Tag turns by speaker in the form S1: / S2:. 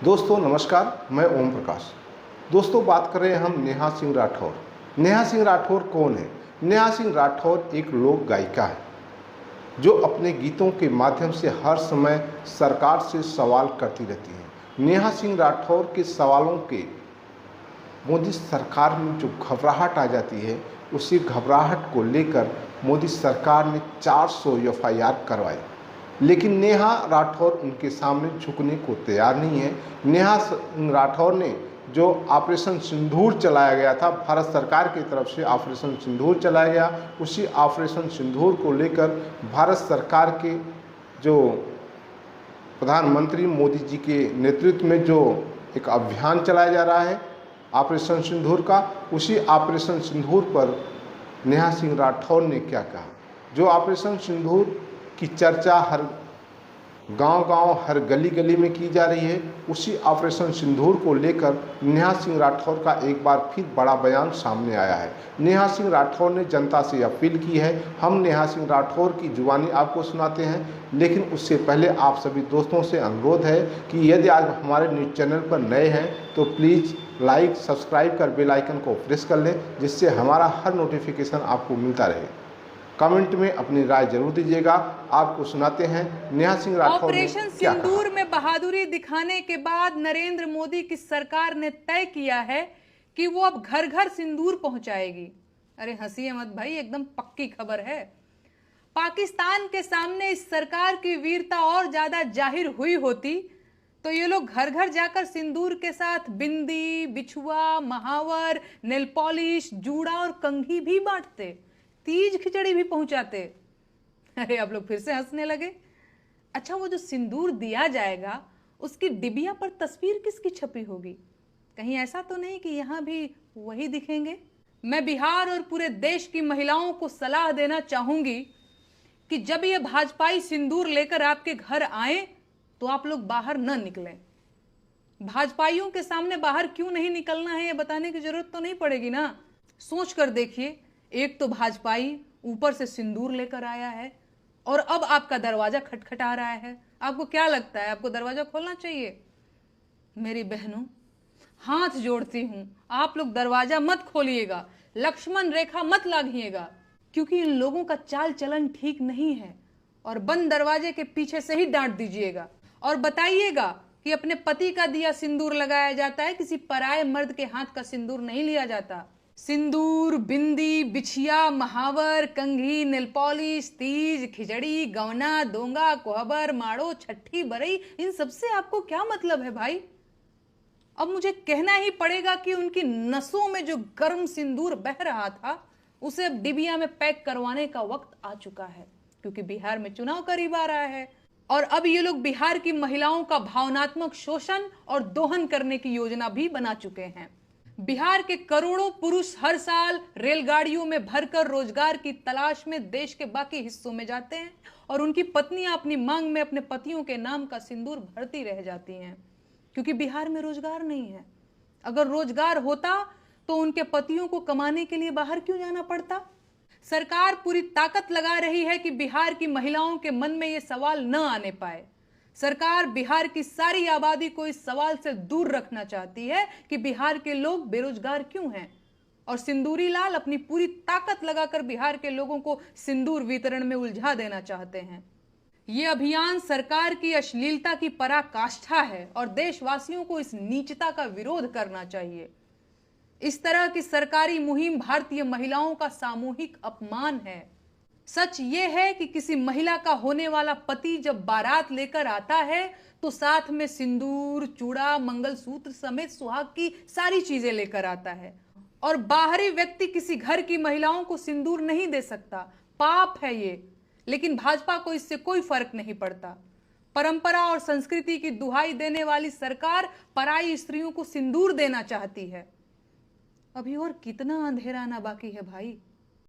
S1: दोस्तों नमस्कार, मैं ओम प्रकाश। दोस्तों बात कर रहे हैं हम नेहा सिंह राठौर। नेहा सिंह राठौर कौन है? नेहा सिंह राठौर एक लोक गायिका है जो अपने गीतों के माध्यम से हर समय सरकार से सवाल करती रहती है। नेहा सिंह राठौर के सवालों के मोदी सरकार में जो घबराहट आ जाती है, उसी घबराहट को लेकर मोदी सरकार ने 400 एफआईआर करवाए, लेकिन नेहा राठौर उनके सामने झुकने को तैयार नहीं है। नेहा राठौर ने जो ऑपरेशन सिंदूर चलाया गया था, भारत सरकार की तरफ से ऑपरेशन सिंदूर चलाया गया, उसी ऑपरेशन सिंदूर को लेकर भारत सरकार के जो प्रधानमंत्री मोदी जी के नेतृत्व में जो एक अभियान चलाया जा रहा है ऑपरेशन सिंदूर का, उसी ऑपरेशन सिंदूर पर नेहा सिंह राठौर ने क्या कहा। जो ऑपरेशन सिंदूर की चर्चा हर गांव-गांव, हर गली-गली में की जा रही है, उसी ऑपरेशन सिंदूर को लेकर नेहा सिंह राठौर का एक बार फिर बड़ा बयान सामने आया है। नेहा सिंह राठौर ने जनता से अपील की है। हम नेहा सिंह राठौर की जुबानी आपको सुनाते हैं, लेकिन उससे पहले आप सभी दोस्तों से अनुरोध है कि यदि आज हमारे न्यूज़ चैनल पर नए हैं तो प्लीज़ लाइक, सब्सक्राइब कर बेल आइकन को प्रेस कर लें, जिससे हमारा हर नोटिफिकेशन आपको मिलता रहे। कमेंट में अपनी राय जरूर दीजिएगा। आपको सुनाते हैं नेहा सिंह राठौर ने
S2: ऑपरेशन
S1: क्या कहा।
S2: सिंदूर में बहादुरी दिखाने के बाद नरेंद्र मोदी की सरकार ने तय किया है कि वो अब घर घर सिंदूर पहुंचाएगी। अरे हंसिए मत भाई, एकदम पक्की खबर है। पाकिस्तान के सामने इस सरकार की वीरता और ज्यादा जाहिर हुई होती तो ये लोग घर घर जाकर सिंदूर के साथ बिंदी, बिछुआ, महावर, नेल पॉलिश, जूड़ा और कंघी भी बांटते, तीज खिचड़ी भी पहुंचाते। अरे आप लोग फिर से हंसने लगे। अच्छा, वो जो सिंदूर दिया जाएगा उसकी डिबिया पर तस्वीर किसकी छपी होगी? कहीं ऐसा तो नहीं कि यहां भी वही दिखेंगे? मैं बिहार और पूरे देश की महिलाओं को सलाह देना चाहूंगी कि जब ये भाजपाई सिंदूर लेकर आपके घर आए तो आप लोग बाहर न निकलें। भाजपाइयों के सामने बाहर क्यों नहीं निकलना है ये बताने की जरूरत तो नहीं पड़ेगी ना। सोच कर देखिए, एक तो भाजपाई ऊपर से सिंदूर लेकर आया है और अब आपका दरवाजा खटखटा रहा है। आपको क्या लगता है, आपको दरवाजा खोलना चाहिए? मेरी बहनों, हाथ जोड़ती हूं, आप लोग दरवाजा मत खोलिएगा, लक्ष्मण रेखा मत लागिएगा, क्योंकि इन लोगों का चाल चलन ठीक नहीं है। और बंद दरवाजे के पीछे से ही डांट दीजिएगा और बताइएगा कि अपने पति का दिया सिंदूर लगाया जाता है, किसी पराये मर्द के हाथ का सिंदूर नहीं लिया जाता। सिंदूर, बिंदी, बिछिया, महावर, कंघी, नेल पॉलिश, तीज, खिचड़ी, गौना, दोंगा, कोहबर, माड़ो, छठी, बरई, इन सबसे आपको क्या मतलब है भाई? अब मुझे कहना ही पड़ेगा कि उनकी नसों में जो गर्म सिंदूर बह रहा था उसे अब डिबिया में पैक करवाने का वक्त आ चुका है, क्योंकि बिहार में चुनाव करीब आ रहा है और अब ये लोग बिहार की महिलाओं का भावनात्मक शोषण और दोहन करने की योजना भी बना चुके हैं। बिहार के करोड़ों पुरुष हर साल रेलगाड़ियों में भरकर रोजगार की तलाश में देश के बाकी हिस्सों में जाते हैं और उनकी पत्नियां अपनी मांग में अपने पतियों के नाम का सिंदूर भरती रह जाती हैं, क्योंकि बिहार में रोजगार नहीं है। अगर रोजगार होता तो उनके पतियों को कमाने के लिए बाहर क्यों जाना पड़ता? सरकार पूरी ताकत लगा रही है कि बिहार की महिलाओं के मन में यह सवाल न आने पाए। सरकार बिहार की सारी आबादी को इस सवाल से दूर रखना चाहती है कि बिहार के लोग बेरोजगार क्यों हैं, और सिंदूरी लाल अपनी पूरी ताकत लगाकर बिहार के लोगों को सिंदूर वितरण में उलझा देना चाहते हैं। ये अभियान सरकार की अश्लीलता की पराकाष्ठा है और देशवासियों को इस नीचता का विरोध करना चाहिए। इस तरह की सरकारी मुहिम भारतीय महिलाओं का सामूहिक अपमान है। सच ये है कि किसी महिला का होने वाला पति जब बारात लेकर आता है तो साथ में सिंदूर, चूड़ा, मंगलसूत्र समेत सुहाग की सारी चीजें लेकर आता है, और बाहरी व्यक्ति किसी घर की महिलाओं को सिंदूर नहीं दे सकता। पाप है ये, लेकिन भाजपा को इससे कोई फर्क नहीं पड़ता। परंपरा और संस्कृति की दुहाई देने वाली सरकार पराई स्त्रियों को सिंदूर देना चाहती है। अभी और कितना अंधेरा आना बाकी है भाई।